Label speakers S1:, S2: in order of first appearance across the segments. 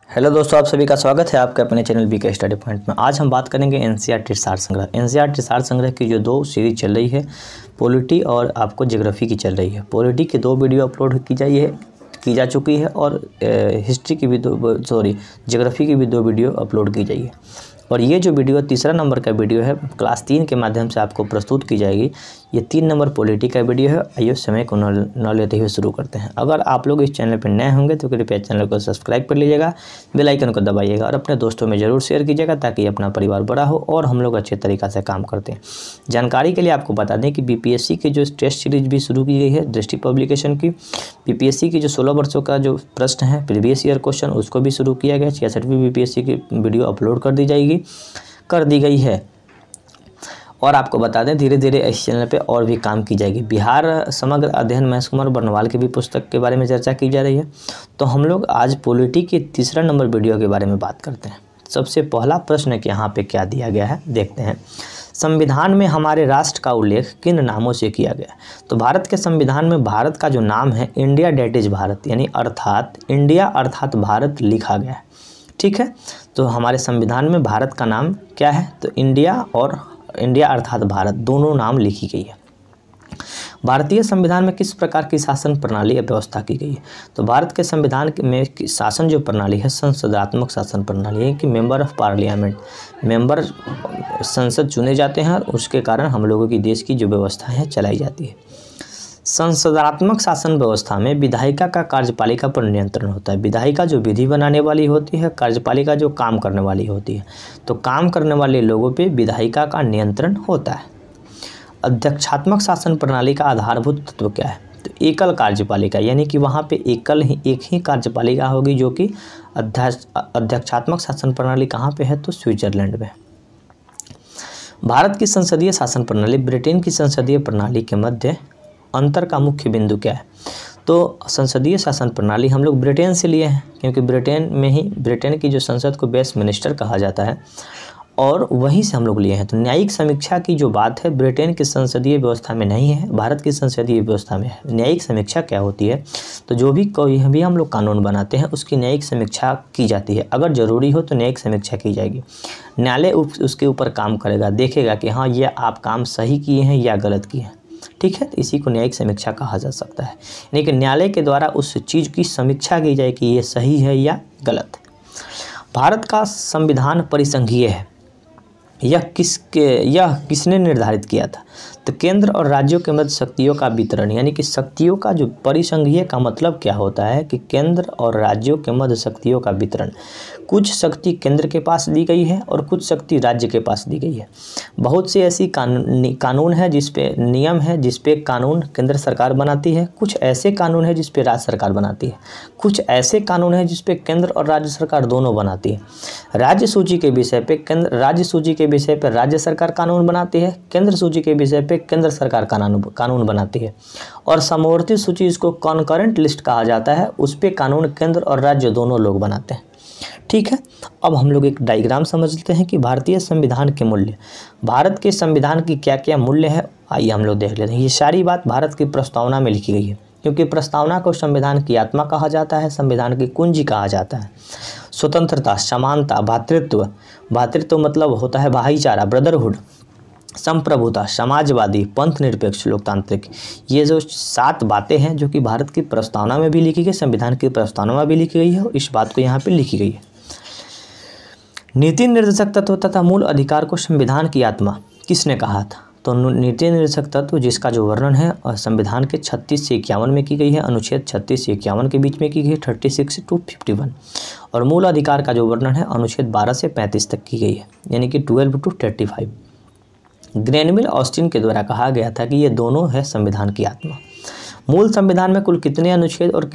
S1: Hello दोस्तों, आप सभी का स्वागत है आपके अपने चैनल बीके स्टडी पॉइंट में। आज हम बात करेंगे एनसीईआरटी सार संग्रह। एनसीईआरटी सार संग्रह की जो दो सीरीज चल रही है, पॉलिटी और आपको ज्योग्राफी की चल रही है। पॉलिटी की 2 वीडियो अपलोड की जा चुकी है और हिस्ट्री की भी ज्योग्राफी की भी 2 वीडियो अपलोड की जाएगी। और ये जो वीडियो तीसरा नंबर का वीडियो है, क्लास 3 के माध्यम से आपको प्रस्तुत की जाएगी। ये 3 नंबर पॉलिटी का वीडियो है। आइए समय को न लेते हुए शुरू करते हैं। अगर आप लोग इस चैनल पर नए होंगे तो कृपया चैनल को सब्सक्राइब कर लीजिएगा, बेल आइकन को दबाइएगा और अपने दोस्तों में ज़रूर शेयर कीजिएगा ताकि अपना परिवार बड़ा हो और हम लोग अच्छे तरीक़ा से काम करते हैं। जानकारी के लिए आपको बता दें कि बीपीएससी की जो टेस्ट सीरीज भी शुरू की गई है दृष्टि पब्लिकेशन की। बीपीएससी की जो 16 वर्षों का जो प्रश्न है, प्रीवियस ईयर क्वेश्चन, उसको भी शुरू किया गया। 66वीं बीपीएससी की वीडियो अपलोड कर दी गई है। और आपको बता दें धीरे धीरे इस चैनल पे और भी काम की जाएगी। बिहार समग्र अध्ययन महेश कुमार बर्नवाल की भी पुस्तक के बारे में चर्चा की जा रही है। तो हम लोग आज पॉलिटी के तीसरा नंबर वीडियो के बारे में बात करते हैं। सबसे पहला प्रश्न है कि यहाँ पे क्या दिया गया है, देखते हैं। संविधान में हमारे राष्ट्र का उल्लेख किन नामों से किया गया? तो भारत के संविधान में भारत का जो नाम है इंडिया डेट इज भारत, यानी अर्थात इंडिया अर्थात भारत लिखा गया है। ठीक है, तो हमारे संविधान में भारत का नाम क्या है? तो इंडिया और इंडिया अर्थात भारत दोनों नाम लिखी गई है। भारतीय संविधान में किस प्रकार की शासन प्रणाली या व्यवस्था की गई है? तो भारत के संविधान में शासन जो प्रणाली है संसदात्मक शासन प्रणाली है कि मेंबर ऑफ पार्लियामेंट, मेंबर संसद चुने जाते हैं और उसके कारण हम लोगों की देश की जो व्यवस्था है चलाई जाती है। संसदात्मक शासन व्यवस्था में विधायिका का कार्यपालिका पर नियंत्रण होता है। विधायिका जो विधि बनाने वाली होती है, कार्यपालिका जो काम करने वाली होती है। तो काम करने वाले लोगों पे विधायिका का नियंत्रण होता है। अध्यक्षात्मक शासन प्रणाली का आधारभूत तत्व क्या है? तो एकल कार्यपालिका, यानी कि वहाँ पे एक ही कार्यपालिका होगी जो कि अध्यक्षात्मक शासन प्रणाली कहाँ पे है? तो स्विट्जरलैंड में। भारत की संसदीय शासन प्रणाली ब्रिटेन की संसदीय प्रणाली के मध्य अंतर का मुख्य बिंदु क्या है? तो संसदीय शासन प्रणाली हम लोग ब्रिटेन से लिए हैं क्योंकि ब्रिटेन की जो संसद को वेस्टमिनिस्टर कहा जाता है और वहीं से हम लोग लिए हैं। तो न्यायिक समीक्षा की जो बात है ब्रिटेन की संसदीय व्यवस्था में नहीं है, भारत की संसदीय व्यवस्था में है। न्यायिक समीक्षा क्या होती है? तो जो भी कोई भी हम लोग कानून बनाते हैं उसकी न्यायिक समीक्षा की जाती है। अगर ज़रूरी हो तो न्यायिक समीक्षा की जाएगी। न्यायालय उसके ऊपर काम करेगा, देखेगा कि हाँ ये आप काम सही किए हैं या गलत किए हैं। ठीक है, तो इसी को न्यायिक समीक्षा कहा जा सकता है। यानी कि न्यायालय के द्वारा उस चीज़ की समीक्षा की जाए कि ये सही है या गलत। भारत का संविधान परिसंघीय है, यह किसने निर्धारित किया था? तो केंद्र और राज्यों के मध्य शक्तियों का वितरण, यानी कि शक्तियों का जो परिसंघीय का मतलब क्या होता है कि केंद्र और राज्यों के मध्य शक्तियों का वितरण। कुछ शक्ति केंद्र के पास दी गई है और कुछ शक्ति राज्य के पास दी गई है। बहुत सी ऐसी कानून है जिसपे नियम है जिसपे कानून केंद्र सरकार बनाती है। कुछ ऐसे कानून है जिसपे राज्य सरकार बनाती है। कुछ ऐसे कानून है जिसपे केंद्र और राज्य सरकार दोनों बनाती है। राज्य सूची के विषय पे राज्य सरकार कानून बनाती है। केंद्र सूची के विषय पे केंद्र सरकार कानून बनाती है। और समवर्ती सूची, इसको कॉन्करेंट लिस्ट कहा जाता है, उस पे कानून केंद्र और राज्य दोनों लोग बनाते हैं। ठीक है, अब हम लोग एक डायग्राम समझते हैं कि भारतीय संविधान के मूल्य, भारत के संविधान की क्या क्या मूल्य है। आइए हम लोग देख लेते हैं। ये सारी बात भारत की प्रस्तावना में लिखी गई है क्योंकि प्रस्तावना को संविधान की आत्मा कहा जाता है, संविधान की कुंजी कहा जाता है। स्वतंत्रता, समानता, भातृत्व मतलब होता है भाईचारा, ब्रदरहुड, संप्रभुता, समाजवादी, पंथ निरपेक्ष, लोकतांत्रिक। ये जो 7 बातें हैं जो कि भारत की प्रस्तावना में भी लिखी गई, संविधान की प्रस्तावना में भी लिखी गई है और इस बात को यहाँ पे लिखी गई है। नीति निर्देशक तत्व तथा मूल अधिकार को संविधान की आत्मा किसने कहा था? तो नीति निर्देशक तत्व जिसका जो वर्णन है और संविधान के 36 से 51 में की गई है, अनुच्छेद 36 से 51 के बीच में की गई है, 36 to 51। और मूल अधिकार का जो वर्णन है अनुच्छेद 12 से 35 तक की गई है, यानी कि 12 to 35। ग्रेनविल ऑस्टिन के द्वारा कहा गया था कि ये दोनों है संविधान की आत्मा। मूल संविधान में कुल कितने अनुच्छेद और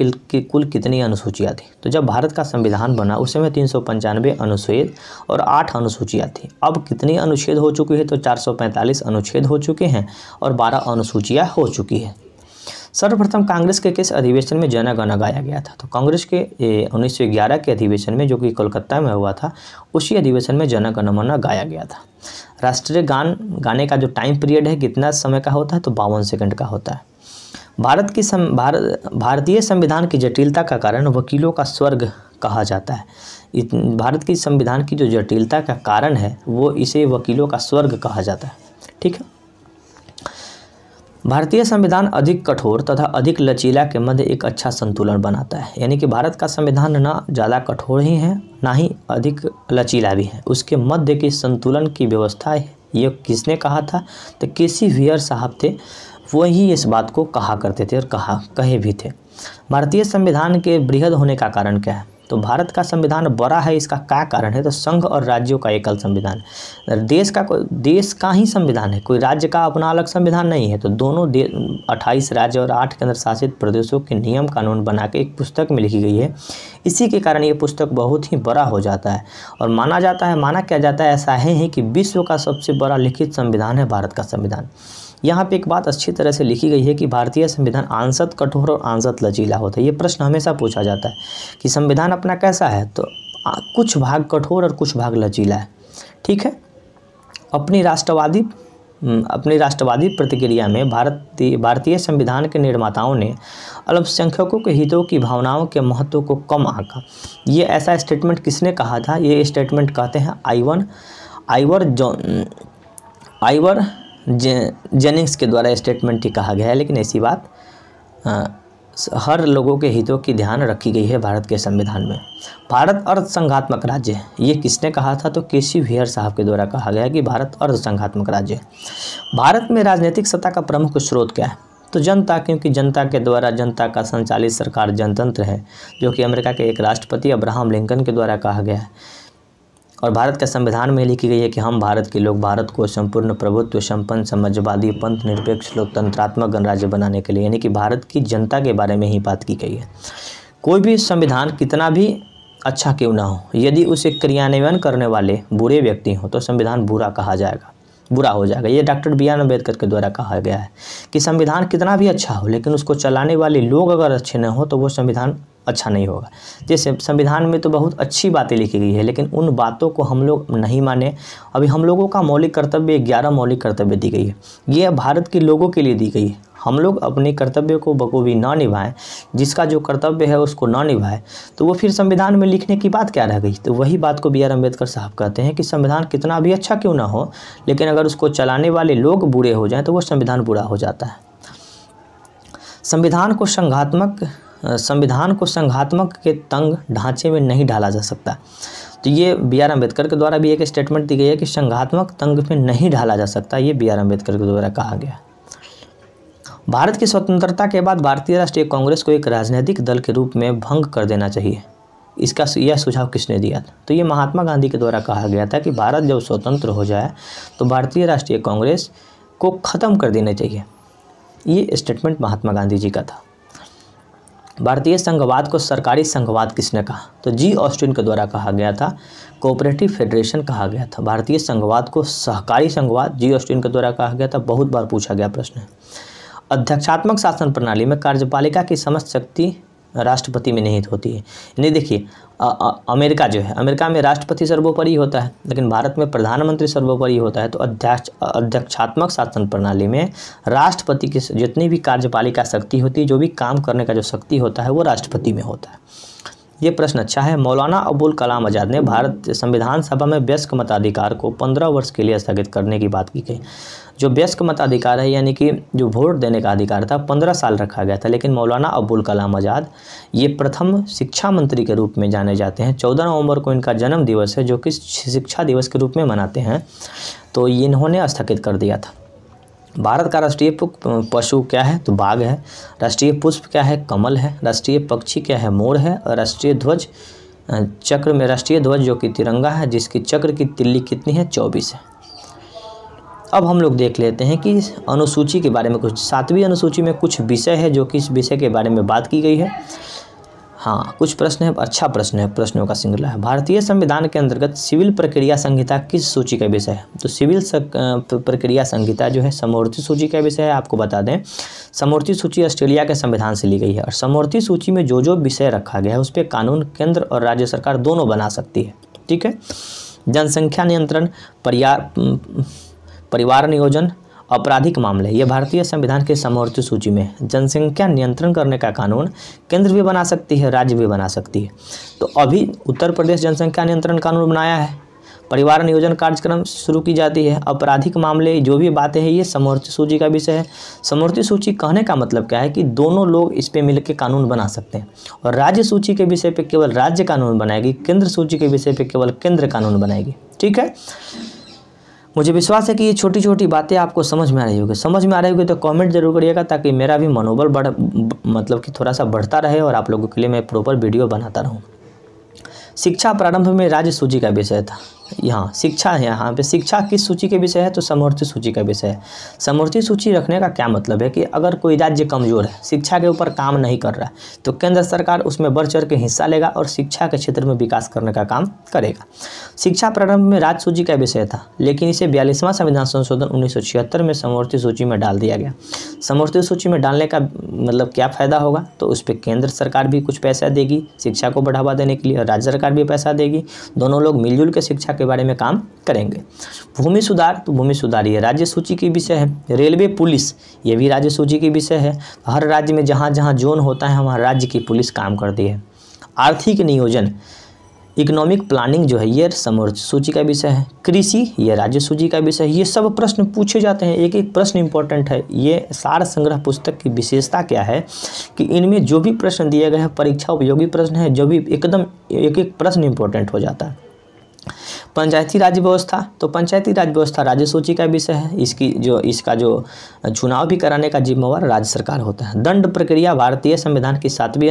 S1: कुल कितनी अनुसूचियाँ थी? तो जब भारत का संविधान बना उस समय 395 अनुच्छेद और 8 अनुसूचियाँ थी। अब कितनी अनुच्छेद हो चुकी है? तो 445 अनुच्छेद हो चुके हैं और 12 अनुसूचियाँ हो चुकी है। सर्वप्रथम कांग्रेस के किस अधिवेशन में जन गण गाया गया था? तो कांग्रेस के 1911 के अधिवेशन में जो कि कोलकाता में हुआ था, उसी अधिवेशन में जन गण मन गाया गया था। राष्ट्रीय गान गाने का जो टाइम पीरियड है कितना समय का होता है? तो 52 सेकंड का होता है। भारतीय संविधान की जटिलता का कारण वकीलों का स्वर्ग कहा जाता है। भारत की संविधान की जो जटिलता का कारण है वो इसे वकीलों का स्वर्ग कहा जाता है। ठीक है, भारतीय संविधान अधिक कठोर तथा अधिक लचीला के मध्य एक अच्छा संतुलन बनाता है। यानी कि भारत का संविधान ना ज़्यादा कठोर ही है ना ही अधिक लचीला भी है, उसके मध्य की संतुलन की व्यवस्था है। ये किसने कहा था? तो केसी व्हीयर साहब थे, वही इस बात को कहा करते थे और कहे भी थे। भारतीय संविधान के बृहद होने का कारण क्या है? तो भारत का संविधान बड़ा है, इसका क्या कारण है? तो संघ और राज्यों का एकल संविधान, देश का ही संविधान है, कोई राज्य का अपना अलग संविधान नहीं है। तो दोनों 28 राज्य और 8 केंद्र शासित प्रदेशों के नियम कानून बना के एक पुस्तक में लिखी गई है। इसी के कारण ये पुस्तक बहुत ही बड़ा हो जाता है और माना क्या जाता है, ऐसा है कि विश्व का सबसे बड़ा लिखित संविधान है भारत का संविधान। यहाँ पे एक बात अच्छी तरह से लिखी गई है कि भारतीय संविधान आंशत कठोर और आंशत लचीला होता है। ये प्रश्न हमेशा पूछा जाता है कि संविधान अपना कैसा है, तो कुछ भाग कठोर और कुछ भाग लचीला है। ठीक है, अपनी राष्ट्रवादी प्रतिक्रिया में भारतीय संविधान के निर्माताओं ने अल्पसंख्यकों के हितों की भावनाओं के महत्व को कम आंका। ये ऐसा स्टेटमेंट किसने कहा था? ये स्टेटमेंट कहते हैं आइवर जेनिंग्स के द्वारा स्टेटमेंट ही कहा गया है। लेकिन ऐसी बात हर लोगों के हितों की ध्यान रखी गई है भारत के संविधान में। भारत अर्धसंघात्मक राज्य है, ये किसने कहा था? तो केसी व्हीयर साहब के द्वारा कहा गया कि भारत अर्धसंघात्मक राज्य है। भारत में राजनीतिक सत्ता का प्रमुख स्रोत क्या है? तो जनता, क्योंकि जनता के द्वारा जनता का संचालित सरकार जनतंत्र है, जो कि अमेरिका के एक राष्ट्रपति अब्राहम लिंकन के द्वारा कहा गया है। और भारत के संविधान में लिखी गई है कि हम भारत के लोग भारत को संपूर्ण प्रभुत्व संपन्न समाजवादी पंथ निरपेक्ष लोकतंत्रात्मक गणराज्य बनाने के लिए, यानी कि भारत की जनता के बारे में ही बात की गई है। कोई भी संविधान कितना भी अच्छा क्यों ना हो, यदि उसे क्रियान्वयन करने वाले बुरे व्यक्ति हों तो संविधान बुरा हो जाएगा। ये डॉक्टर B.R. अम्बेडकर के द्वारा कहा गया है कि संविधान कितना भी अच्छा हो लेकिन उसको चलाने वाले लोग अगर अच्छे न हो तो वो संविधान अच्छा नहीं होगा। जैसे संविधान में तो बहुत अच्छी बातें लिखी गई है लेकिन उन बातों को हम लोग नहीं माने। अभी हम लोगों का मौलिक कर्तव्य 11 मौलिक कर्तव्य दी गई है, ये भारत के लोगों के लिए दी गई है। हम लोग अपने कर्तव्य को बखूबी ना निभाएं, जिसका जो कर्तव्य है उसको ना निभाएं, तो वो फिर संविधान में लिखने की बात क्या रह गई? तो वही बात को B.R. अम्बेडकर साहब कहते हैं कि संविधान कितना भी अच्छा क्यों ना हो लेकिन अगर उसको चलाने वाले लोग बुरे हो जाएं तो वो संविधान बुरा हो जाता है। संविधान को संघात्मक के तंग ढांचे में नहीं डाला जा सकता। तो ये B.R. अम्बेडकर के द्वारा भी एक स्टेटमेंट दी गई है कि संघात्मक तंग में नहीं डाला जा सकता, ये B.R. अम्बेडकर के द्वारा कहा गया। भारत की स्वतंत्रता के बाद भारतीय राष्ट्रीय कांग्रेस को एक राजनीतिक दल के रूप में भंग कर देना चाहिए। यह सुझाव किसने दिया था? तो ये महात्मा गांधी के द्वारा कहा गया था कि भारत जब स्वतंत्र हो जाए तो भारतीय राष्ट्रीय कांग्रेस को ख़त्म कर देना चाहिए। ये स्टेटमेंट महात्मा गांधी जी का था। भारतीय संघवाद को सरकारी संघवाद किसने कहा? तो G. ऑस्टिन के द्वारा कहा गया था, कोऑपरेटिव फेडरेशन कहा गया था। भारतीय संघवाद को सहकारी संघवाद G. ऑस्टिन के द्वारा कहा गया था, बहुत बार पूछा गया प्रश्न है। अध्यक्षात्मक शासन प्रणाली में कार्यपालिका की समस्त शक्ति राष्ट्रपति में निहित होती है। यानी देखिए अमेरिका जो है, अमेरिका में राष्ट्रपति सर्वोपरि होता है लेकिन भारत में प्रधानमंत्री सर्वोपरि होता है। तो अध्यक्षात्मक शासन प्रणाली में राष्ट्रपति की जितनी भी कार्यपालिका शक्ति होती है, जो भी काम करने का जो शक्ति होता है वो राष्ट्रपति में होता है। ये प्रश्न अच्छा है। मौलाना अबुल कलाम आज़ाद ने भारत संविधान सभा में वयस्क मताधिकार को 15 वर्ष के लिए स्थगित करने की बात की गई। जो वयस्क मताधिकार है यानी कि जो वोट देने का अधिकार था 15 साल रखा गया था, लेकिन मौलाना अबुल कलाम आज़ाद ये प्रथम शिक्षा मंत्री के रूप में जाने जाते हैं। 14 नवंबर को इनका जन्म दिवस है जो कि शिक्षा दिवस के रूप में मनाते हैं, तो इन्होंने स्थगित कर दिया था। भारत का राष्ट्रीय पशु क्या है? तो बाघ है। राष्ट्रीय पुष्प क्या है? कमल है। राष्ट्रीय पक्षी क्या है? मोर है। और राष्ट्रीय ध्वज चक्र में राष्ट्रीय ध्वज जो कि तिरंगा है, जिसकी चक्र की तिल्ली कितनी है? 24 है। अब हम लोग देख लेते हैं कि अनुसूची के बारे में कुछ 7वीं अनुसूची में कुछ विषय है जो कि इस विषय के बारे में बात की गई है। हाँ, कुछ प्रश्न है, अच्छा प्रश्न है, प्रश्नों का श्रृंखला है। भारतीय संविधान के अंतर्गत सिविल प्रक्रिया संहिता किस सूची का विषय है? तो सिविल प्रक्रिया संहिता जो है समवर्ती सूची का विषय है। आपको बता दें समवर्ती सूची ऑस्ट्रेलिया के संविधान से ली गई है और समवर्ती सूची में जो विषय रखा गया है उस पर कानून केंद्र और राज्य सरकार दोनों बना सकती है। ठीक है, जनसंख्या नियंत्रण, परिवार नियोजन आपराधिक मामले, ये भारतीय संविधान के समवर्ती सूची में है। जनसंख्या नियंत्रण करने का कानून केंद्र भी बना सकती है, राज्य भी बना सकती है। तो अभी उत्तर प्रदेश जनसंख्या नियंत्रण कानून बनाया है, परिवार नियोजन कार्यक्रम शुरू की जाती है। आपराधिक मामले जो भी बातें हैं ये समवर्ती सूची का विषय है। समवर्ती सूची कहने का मतलब क्या है कि दोनों लोग इस पे मिलकर कानून बना सकते हैं, और राज्य सूची के विषय पे केवल राज्य कानून बनाएगी, केंद्र सूची के विषय पे केवल केंद्र कानून बनाएगी। ठीक है, मुझे विश्वास है कि ये छोटी छोटी बातें आपको समझ में आ रही होगी। समझ में आ रही होगी तो कमेंट जरूर करिएगा, ताकि मेरा भी मनोबल मतलब कि थोड़ा सा बढ़ता रहे और आप लोगों के लिए मैं प्रॉपर वीडियो बनाता रहूँ। शिक्षा प्रारंभ में राज्य सूची का विषय था, यहाँ शिक्षा है, यहाँ पे शिक्षा किस सूची के विषय है तो समवर्ती सूची का विषय है। समवर्ती सूची रखने का क्या मतलब है कि अगर कोई राज्य कमज़ोर है, शिक्षा के ऊपर काम नहीं कर रहा है, तो केंद्र सरकार उसमें बढ़ चढ़ के हिस्सा लेगा और शिक्षा के क्षेत्र में विकास करने का काम करेगा। शिक्षा प्रारंभ में राज्य सूची का विषय था, लेकिन इसे 42वां संविधान संशोधन 1976 में समवर्ती सूची में डाल दिया गया। समवर्ती सूची में डालने का मतलब क्या फ़ायदा होगा, तो उस पर केंद्र सरकार भी कुछ पैसा देगी शिक्षा को बढ़ावा देने के लिए, और राज्य सरकार भी पैसा देगी, दोनों लोग मिलजुल के शिक्षा के बारे में काम करेंगे। भूमि सुधार, तो भूमि सुधार ये राज्य सूची की विषय है। रेलवे पुलिस ये भी राज्य सूची की विषय है। हर राज्य में जहाँ जहाँ जोन होता है वहाँ राज्य की पुलिस काम करती है। आर्थिक नियोजन, इकोनॉमिक प्लानिंग जो है ये समवर्ती सूची का विषय है। कृषि ये राज्य सूची का विषय है। ये सब प्रश्न पूछे जाते हैं, एक एक प्रश्न इंपॉर्टेंट है। ये सार संग्रह पुस्तक की विशेषता क्या है कि इनमें जो भी प्रश्न दिए गए हैं परीक्षा उपयोगी प्रश्न है, जो भी एकदम एक एक प्रश्न इंपॉर्टेंट हो जाता है। पंचायती राज व्यवस्था, तो पंचायती राज व्यवस्था राज्य सूची का विषय है। इसका जो चुनाव भी कराने का जिम्मेवार राज्य सरकार होता है। दंड प्रक्रिया भारतीय संविधान की 7वीं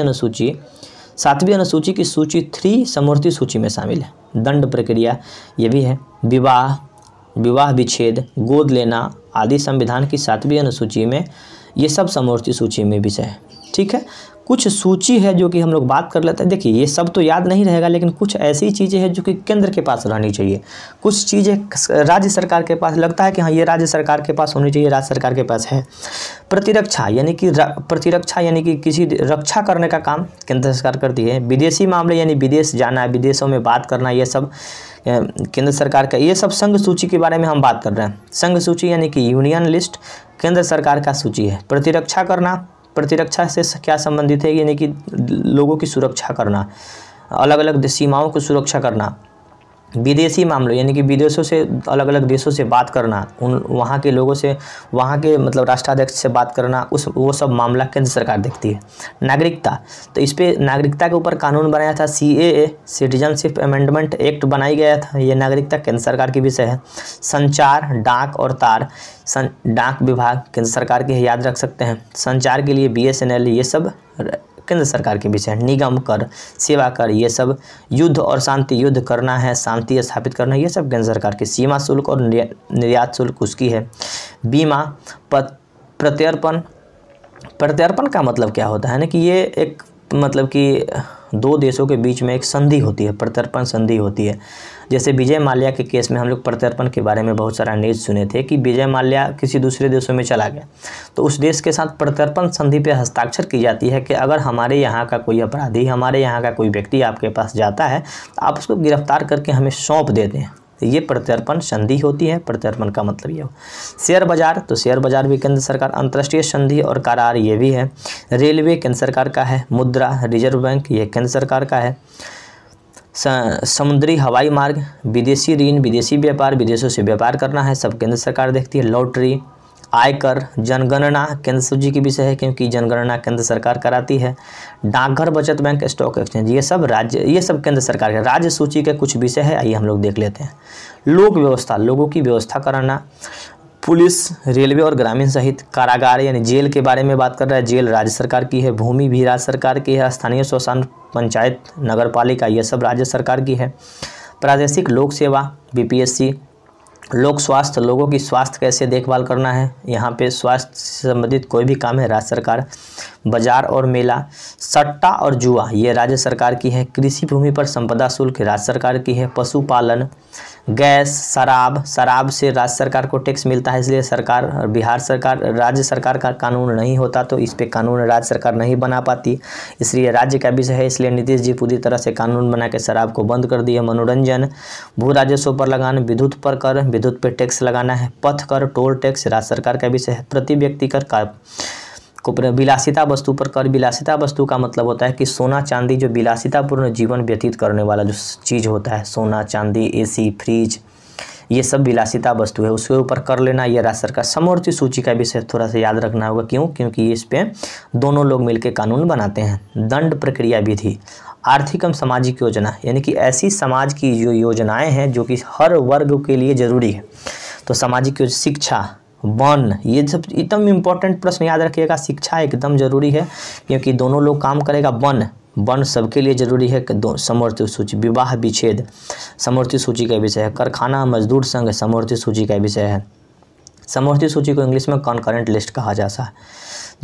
S1: अनुसूची की सूची 3 समवर्ती सूची में शामिल है। दंड प्रक्रिया ये भी है। विवाह विच्छेद, गोद लेना आदि संविधान की 7वीं अनुसूची में, ये सब समवर्ती सूची में विषय है। ठीक है, कुछ सूची है जो कि हम लोग बात कर लेते हैं। देखिए ये सब तो याद नहीं रहेगा, लेकिन कुछ ऐसी चीज़ें हैं जो कि केंद्र के पास रहनी चाहिए, कुछ चीज़ें राज्य सरकार के पास लगता है कि हाँ ये राज्य सरकार के पास होनी चाहिए, राज्य सरकार के पास है। प्रतिरक्षा यानी कि किसी रक्षा करने का काम केंद्र सरकार करती है। विदेशी मामले यानी विदेश जाना, विदेशों में बात करना, ये सब केंद्र सरकार का। ये सब संघ सूची के बारे में हम बात कर रहे हैं। संघ सूची यानी कि यूनियन लिस्ट केंद्र सरकार का सूची है। प्रतिरक्षा करना, प्रतिरक्षा से क्या संबंधित है, यानी कि लोगों की सुरक्षा करना, अलग अलग सीमाओं की सुरक्षा करना। विदेशी मामलों यानी कि विदेशों से, अलग अलग देशों से बात करना, वहाँ के लोगों से, वहाँ के मतलब राष्ट्राध्यक्ष से बात करना, वो सब मामला केंद्र सरकार देखती है। नागरिकता, तो इस पे नागरिकता के ऊपर कानून बनाया था, CAA सिटीजनशिप अमेंडमेंट एक्ट बनाई गया था, ये नागरिकता केंद्र सरकार की विषय है। संचार, डाक और तार, डाक विभाग केंद्र सरकार के, याद रख सकते हैं। संचार के लिए BSNL, ये सब केंद्र सरकार के विषय है। निगम कर, सेवा कर, ये सब। युद्ध और शांति, युद्ध करना है, शांति स्थापित करना, ये सब केंद्र सरकार की। सीमा शुल्क और निर्यात शुल्क उसकी है। बीमा, प्रत्यर्पण, प्रत्यर्पण का मतलब क्या होता है ना कि ये एक मतलब कि दो देशों के बीच में एक संधि होती है, प्रत्यर्पण संधि होती है। जैसे विजय माल्या के केस में हम लोग प्रत्यर्पण के बारे में बहुत सारा न्यूज़ सुने थे कि विजय माल्या किसी दूसरे देशों में चला गया, तो उस देश के साथ प्रत्यर्पण संधि पे हस्ताक्षर की जाती है कि अगर हमारे यहाँ का कोई अपराधी, हमारे यहाँ का कोई व्यक्ति आपके पास जाता है तो आप उसको गिरफ्तार करके हमें सौंप देते हैं, तो ये प्रत्यर्पण संधि होती है। प्रत्यर्पण का मतलब ये हो। शेयर बाजार, तो शेयर बाजार भी केंद्र सरकार। अंतर्राष्ट्रीय संधि और करार, ये भी है। रेलवे केंद्र सरकार का है। मुद्रा, रिजर्व बैंक, ये केंद्र सरकार का है। समुद्री हवाई मार्ग, विदेशी ऋण, विदेशी व्यापार, विदेशों से व्यापार करना है, सब केंद्र सरकार देखती है। लॉटरी, आयकर, जनगणना केंद्र सूची की विषय है क्योंकि जनगणना केंद्र सरकार कराती है। डाकघर, बचत बैंक, स्टॉक एक्सचेंज, ये सब केंद्र सरकार के राज्य सूची के कुछ विषय है, आइए हम लोग देख लेते हैं। लोक व्यवस्था, लोगों की व्यवस्था कराना। पुलिस, रेलवे और ग्रामीण सहित। कारागार यानी जेल के बारे में बात कर रहा है, जेल राज्य सरकार की है। भूमि भी राज्य सरकार की है। स्थानीय स्वशासन, पंचायत, नगर पालिका, ये सब राज्य सरकार की है। प्रादेशिक लोक सेवा, BPSC। लोक स्वास्थ्य, लोगों की स्वास्थ्य कैसे देखभाल करना है, यहाँ पे स्वास्थ्य से संबंधित कोई भी काम है, राज्य सरकार। बाजार और मेला। सट्टा और जुआ, ये राज्य सरकार की है। कृषि भूमि पर संपदा शुल्क राज्य सरकार की है। पशुपालन, गैस, शराब से राज्य सरकार को टैक्स मिलता है, इसलिए सरकार, बिहार सरकार, राज्य सरकार का कानून नहीं होता तो इस पे कानून राज्य सरकार नहीं बना पाती, इसलिए राज्य का विषय है, इसलिए नीतीश जी पूरी तरह से कानून बना के शराब को बंद कर दिए। मनोरंजन, भू राजस्व पर लगान, विद्युत पर कर, विद्युत पे टैक्स लगाना है। पथ कर, टोल टैक्स राज्य सरकार का विषय है। प्रति व्यक्ति कर विलासिता वस्तु पर कर। विलासिता वस्तु का मतलब होता है कि सोना चांदी, जो विलासितापूर्ण जीवन व्यतीत करने वाला जो चीज़ होता है, सोना चांदी, एसी, फ्रिज, ये सब विलासिता वस्तु है, उसके ऊपर कर लेना। ये राज्य सरकार। समवर्ती सूची का विषय थोड़ा सा याद रखना होगा। क्यों? क्योंकि इस पे दोनों लोग मिलकर कानून बनाते हैं। दंड प्रक्रिया विधि। आर्थिक एवं सामाजिक योजना, यानी कि ऐसी समाज की जो योजनाएं हैं जो कि हर वर्ग के लिए जरूरी है। तो सामाजिक योजना, शिक्षा, वन, ये सब एकदम इम्पोर्टेंट प्रश्न याद रखिएगा। शिक्षा एकदम जरूरी है क्योंकि दोनों लोग काम करेगा। वन सबके लिए जरूरी है। समवर्ती सूची। विवाह विच्छेद समवर्ती सूची का विषय है। कारखाना मजदूर संघ समवर्ती सूची का विषय है। समवर्ती सूची को इंग्लिश में कॉन्करेंट लिस्ट कहा जाता है।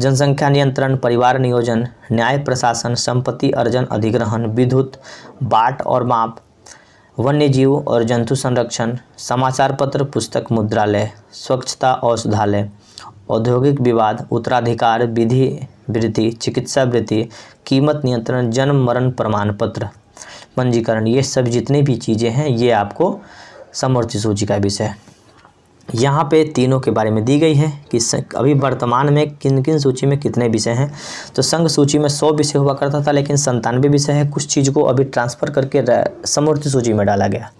S1: जनसंख्या नियंत्रण, परिवार नियोजन, न्याय प्रशासन, संपत्ति अर्जन अधिग्रहण, विद्युत बाट और माप, वन्य जीव और जंतु संरक्षण, समाचार पत्र, पुस्तक, मुद्रालय, स्वच्छता औषधालय, औद्योगिक विवाद, उत्तराधिकार, विधि वृत्ति, चिकित्सा वृत्ति, कीमत नियंत्रण, जन्म मरण प्रमाण पत्र, पंजीकरण, ये सब जितनी भी चीज़ें हैं ये आपको समवर्ती सूची का विषय है। यहाँ पे तीनों के बारे में दी गई है कि अभी वर्तमान में किन किन सूची में कितने विषय हैं। तो संघ सूची में 100 विषय हुआ करता था, लेकिन 97 विषय है। कुछ चीज़ को अभी ट्रांसफ़र करके समवर्ती सूची में डाला गया।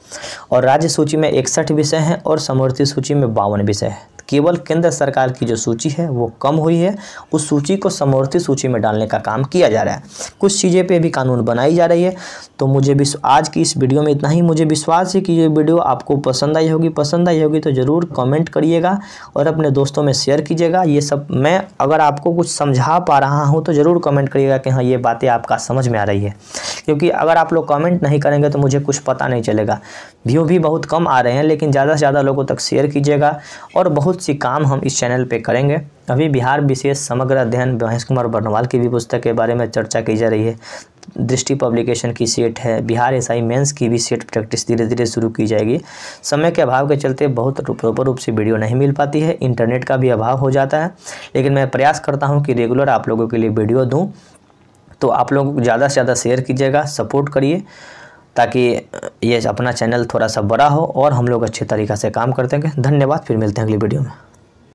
S1: और राज्य सूची में 61 विषय हैं और समवर्ती सूची में 52 विषय है। केवल केंद्र सरकार की जो सूची है वो कम हुई है, उस सूची को समवर्ती सूची में डालने का काम किया जा रहा है। कुछ चीज़ें पे भी कानून बनाई जा रही है। तो मुझे आज की इस वीडियो में इतना ही। मुझे विश्वास है कि ये वीडियो आपको पसंद आई होगी तो ज़रूर कमेंट करिएगा और अपने दोस्तों में शेयर कीजिएगा। ये सब मैं अगर आपको कुछ समझा पा रहा हूँ तो ज़रूर कमेंट करिएगा कि हाँ ये बातें आपका समझ में आ रही है, क्योंकि अगर आप लोग कमेंट नहीं करेंगे तो मुझे कुछ पता नहीं चलेगा। व्यू भी बहुत कम आ रहे हैं, लेकिन ज़्यादा से ज़्यादा लोगों तक शेयर कीजिएगा। और बहुत सी काम हम इस चैनल पे करेंगे। अभी बिहार विशेष समग्र अध्ययन महेश कुमार बर्नवाल की भी पुस्तक के बारे में चर्चा की जा रही है। दृष्टि पब्लिकेशन की सेट है। बिहार एसआई मेंस की भी सेट प्रैक्टिस धीरे धीरे शुरू की जाएगी। समय के अभाव के चलते बहुत प्रॉपर रूप से वीडियो नहीं मिल पाती है, इंटरनेट का भी अभाव हो जाता है, लेकिन मैं प्रयास करता हूँ कि रेगुलर आप लोगों के लिए वीडियो दूँ। तो आप लोग ज़्यादा से ज़्यादा शेयर कीजिएगा, सपोर्ट करिए, ताकि ये अपना चैनल थोड़ा सा बड़ा हो और हम लोग अच्छे तरीक़े से काम करते हैं। धन्यवाद। फिर मिलते हैं अगली वीडियो में।